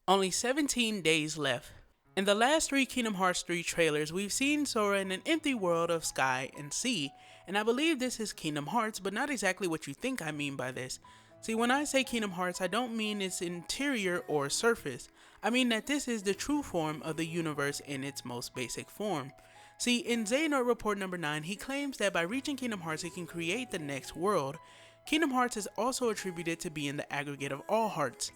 Only 17 days left. In the last three Kingdom Hearts 3 trailers, we've seen Sora in an empty world of sky and sea, and I believe this is Kingdom Hearts, but not exactly what you think I mean by this. See, when I say Kingdom Hearts, I don't mean its interior or surface. I mean that this is the true form of the universe in its most basic form. See, in Xehanort Report number 9, he claims that by reaching Kingdom Hearts, he can create the next world. Kingdom Hearts is also attributed to being the aggregate of all hearts.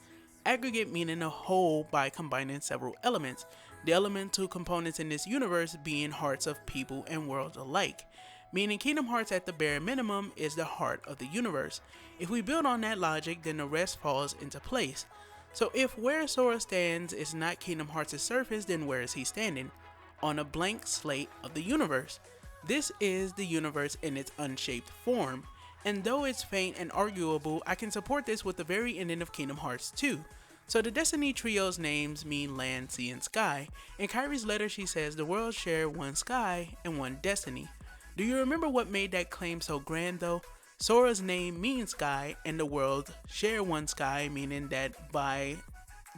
Aggregate meaning a whole by combining several elements, the elemental components in this universe being hearts of people and worlds alike. Meaning Kingdom Hearts at the bare minimum is the heart of the universe. If we build on that logic, then the rest falls into place. So if where Sora stands is not Kingdom Hearts' surface, then where is he standing? On a blank slate of the universe. This is the universe in its unshaped form. And though it's faint and arguable, I can support this with the very ending of Kingdom Hearts 2. So the Destiny Trio's names mean land, sea, and sky. In Kairi's letter she says the worlds share one sky and one destiny. Do you remember what made that claim so grand though? Sora's name means sky and the worlds share one sky, meaning that by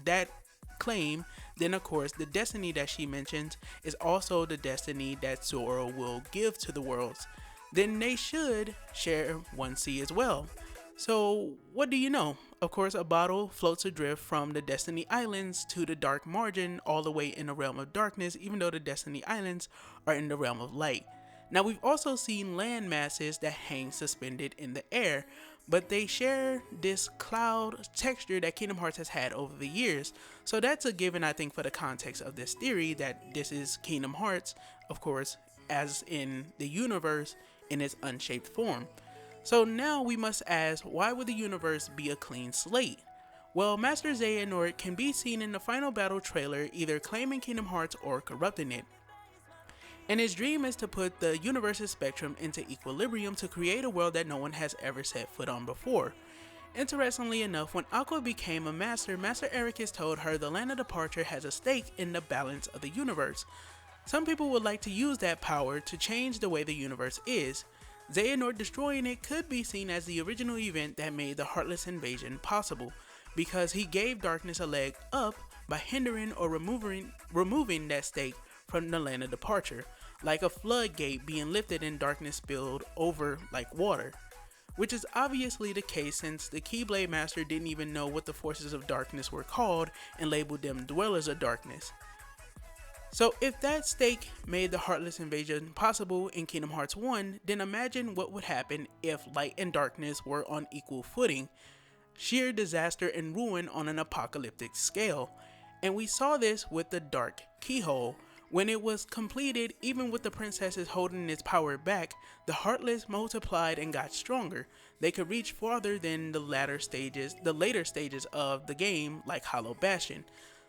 that claim, then of course the destiny that she mentions is also the destiny that Sora will give to the worlds. Then they should share one sea as well. So what do you know? Of course, a bottle floats adrift from the Destiny Islands to the dark margin all the way in the realm of darkness, even though the Destiny Islands are in the realm of light. Now we've also seen land masses that hang suspended in the air, but they share this cloud texture that Kingdom Hearts has had over the years. So that's a given, I think, for the context of this theory that this is Kingdom Hearts, of course, as in the universe in its unshaped form. So now we must ask, why would the universe be a clean slate? Well, Master Xehanort can be seen in the final battle trailer either claiming Kingdom Hearts or corrupting it. And his dream is to put the universe's spectrum into equilibrium to create a world that no one has ever set foot on before. Interestingly enough, when Aqua became a master, Master Ericus told her the Land of Departure has a stake in the balance of the universe. Some people would like to use that power to change the way the universe is. Xehanort destroying it could be seen as the original event that made the Heartless invasion possible, because he gave darkness a leg up by hindering or removing that stake from the Land of Departure, like a floodgate being lifted and darkness spilled over like water. Which is obviously the case since the Keyblade Master didn't even know what the forces of darkness were called and labeled them Dwellers of Darkness. So if that stake made the Heartless invasion possible in Kingdom Hearts 1, then imagine what would happen if light and darkness were on equal footing. Sheer disaster and ruin on an apocalyptic scale. And we saw this with the Dark Keyhole. When it was completed, even with the princesses holding its power back, the Heartless multiplied and got stronger. They could reach farther than the later stages of the game, like Hollow Bastion.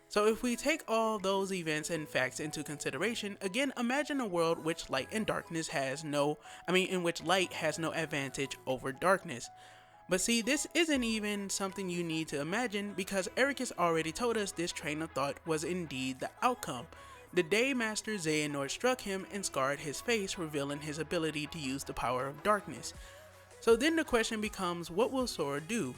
So if we take all those events and facts into consideration, again imagine a world in which light has no advantage over darkness. But see, this isn't even something you need to imagine because Ericus already told us this train of thought was indeed the outcome. The day Master Xehanort struck him and scarred his face, revealing his ability to use the power of darkness. So then the question becomes, what will Sora do?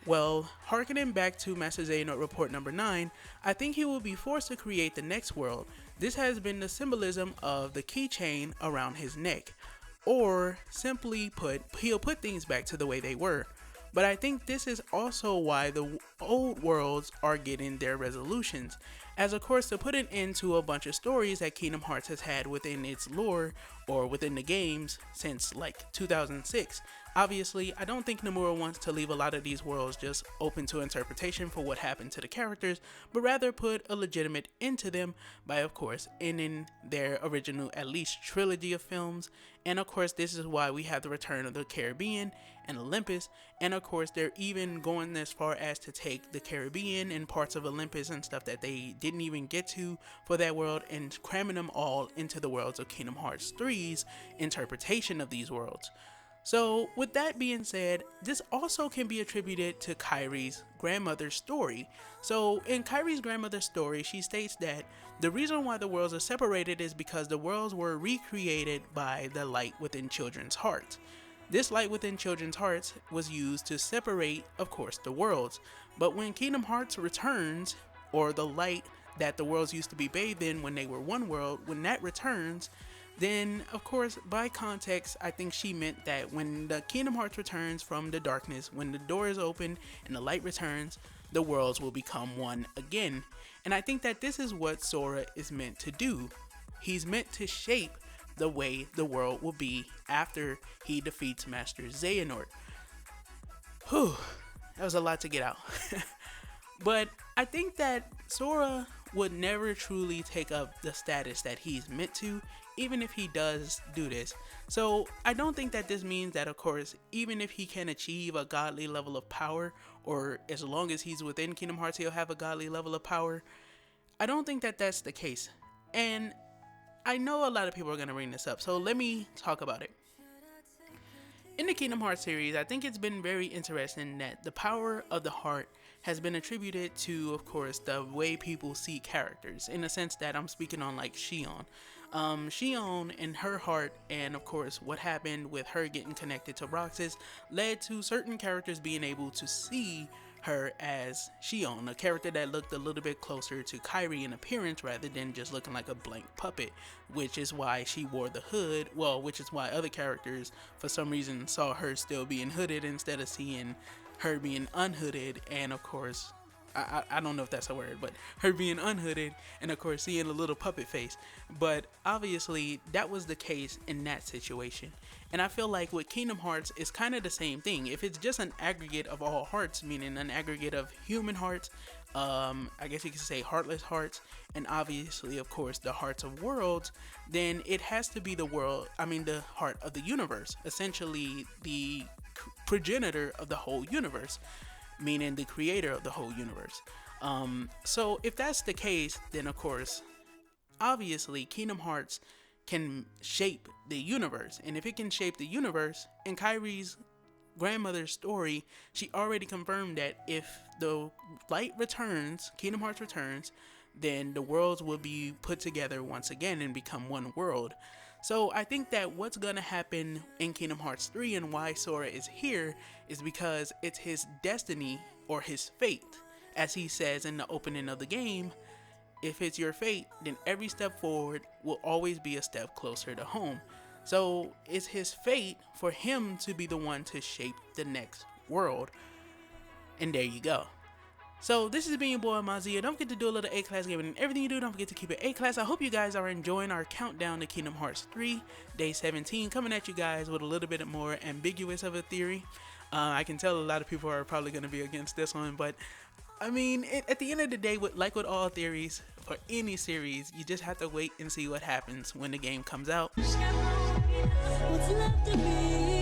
Well, harkening back to Master Xehanort Report number 9, I think he will be forced to create the next world. This has been the symbolism of the keychain around his neck. Or, simply put, he'll put things back to the way they were. But I think this is also why the old worlds are getting their resolutions, as of course to put an end to a bunch of stories that Kingdom Hearts has had within its lore or within the games since like 2006. Obviously, I don't think Nomura wants to leave a lot of these worlds just open to interpretation for what happened to the characters, but rather put a legitimate end to them by of course ending their original at least trilogy of films. And of course this is why we have the return of the Caribbean and Olympus, and of course they're even going as far as to take the Caribbean and parts of Olympus and stuff that they didn't even get to for that world and cramming them all into the worlds of Kingdom Hearts 3's interpretation of these worlds. So with that being said, this also can be attributed to Kairi's grandmother's story. So in Kairi's grandmother's story, she states that the reason why the worlds are separated is because the worlds were recreated by the light within children's hearts. This light within children's hearts was used to separate, of course, the worlds. But when Kingdom Hearts returns, or the light that the worlds used to be bathed in when they were one world, when that returns, then of course by context I think she meant that when the Kingdom Hearts returns from the darkness, when the door is open and the light returns, the worlds will become one again. And I think that this is what Sora is meant to do. He's meant to shape the way the world will be after he defeats Master Xehanort. Whew, that was a lot to get out. But I think that Sora would never truly take up the status that he's meant to, even if he does do this. So I don't think that this means that, of course, even if he can achieve a godly level of power, or as long as he's within Kingdom Hearts, he'll have a godly level of power. I don't think that that's the case. And I know a lot of people are going to bring this up, so let me talk about it. In the Kingdom Hearts series, I think it's been very interesting that the power of the heart has been attributed to, of course, the way people see characters, in the sense that I'm speaking on like Xion. Xion and her heart, and of course what happened with her getting connected to Roxas, led to certain characters being able to see her as Xion, a character that looked a little bit closer to Kairi in appearance rather than just looking like a blank puppet, which is why she wore the hood, well, which is why other characters for some reason saw her still being hooded instead of seeing her being unhooded, and of course, I don't know if that's a word, but her being unhooded and of course seeing a little puppet face. But obviously that was the case in that situation. And I feel like with Kingdom Hearts, it's kind of the same thing. If it's just an aggregate of all hearts, meaning an aggregate of human hearts, I guess you could say heartless hearts, and obviously of course the hearts of worlds, then it has to be the heart of the universe, essentially the progenitor of the whole universe, meaning the creator of the whole universe. So if that's the case, then of course, obviously Kingdom Hearts can shape the universe. And if it can shape the universe, in Kairi's grandmother's story, she already confirmed that if the light returns, Kingdom Hearts returns, then the worlds will be put together once again and become one world. So I think that what's going to happen in Kingdom Hearts 3 and why Sora is here is because it's his destiny or his fate. As he says in the opening of the game, if it's your fate, then every step forward will always be a step closer to home. So it's his fate for him to be the one to shape the next world. And there you go. So this has been your boy Amaziah. Don't forget to do a little A-class gaming, and everything you do, don't forget to keep it A-class. I hope you guys are enjoying our countdown to Kingdom Hearts 3, day 17, coming at you guys with a little bit more ambiguous of a theory. I can tell a lot of people are probably going to be against this one, but I mean, at the end of the day, like with all theories for any series, you just have to wait and see what happens when the game comes out. What's left of me?